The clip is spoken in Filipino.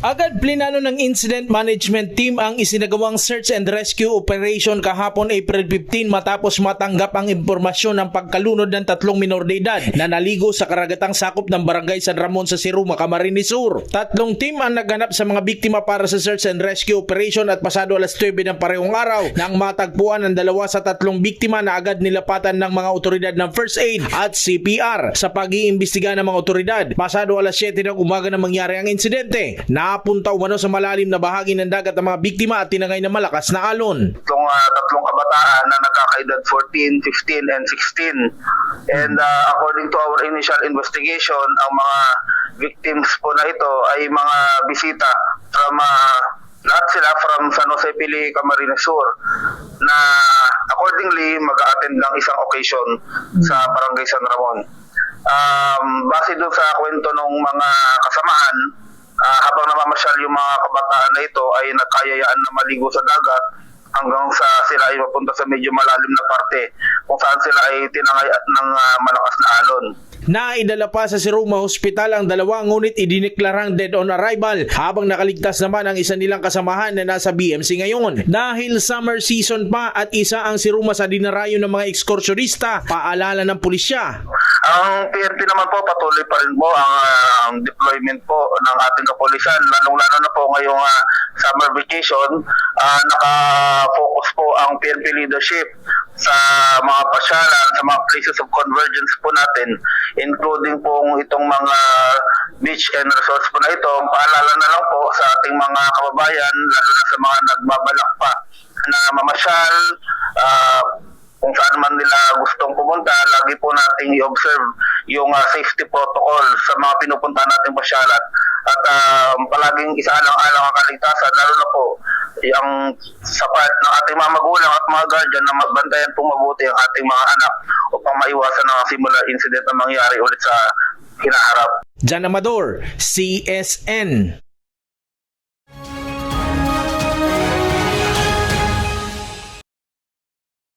Agad plinano ng Incident Management Team ang isinagawang search and rescue operation kahapon April 15 matapos matanggap ang impormasyon ng pagkalunod ng 3 minor de edad na naligo sa karagatang sakop ng Barangay San Ramon sa Siruma, Camarines Sur. 3 team ang naghanap sa mga biktima para sa search and rescue operation at pasado alas 9 ng parehong araw nang matagpuan ang 2 sa 3 biktima na agad nilapatan ng mga otoridad ng first aid at CPR. Sa pag-iimbestiga ng mga otoridad, pasado alas 7 ng umaga na mangyari ang insidente. Napunta umano sa malalim na bahagi ng dagat ang mga biktima at tinangay ng malakas na alon. Tatlong kabataan na nagkakaedad 14, 15, and 16. And according to our initial investigation, ang mga victims po na ito ay mga bisita from lahat sila from San Jose Pili, Camarines Sur, na accordingly mag-a-attend ng isang occasion sa Barangay San Ramon. Base doon sa kwento ng mga kasamahan, habang namamasyal yung mga kabataan na ito ay nagkayayaan na maligo sa dagat hanggang sa sila ay mapunta sa medyo malalim na parte kung saan sila ay tinangay ng malakas na alon. Naidala pa sa Siruma Hospital ang 2 ngunit idineklarang dead on arrival habang nakaligtas naman ang isa nilang kasamahan na nasa BMC ngayon. Dahil summer season pa at isa ang Siruma sa dinarayo ng mga ekskursyonista, paalala ng pulisya. Ang PNP naman po patuloy pa rin po ang deployment po ng ating kapulisan, lalong-lalo na po ngayong summer vacation. Naka-focus po ang PNP leadership sa mga pasyalan, sa mga places of convergence po natin, including po itong mga beach and resorts po na ito. Paalala na lang po sa ating mga kababayan, lalo na sa mga nagbabalak pa na mamasyal, kung saan man nila gustong pumunta, lagi po nating i-observe yung safety protocol sa mga pinupunta nating pasyalan. At palaging isaalang-alang ang kaligtasan, lalo na po yung sa part ng ating mga magulang at mga guardian na magbantayan pong mabuti ang ating mga anak upang maiwasan ang simula incident na mangyari ulit sa hinaharap. Jan Amador, CSN.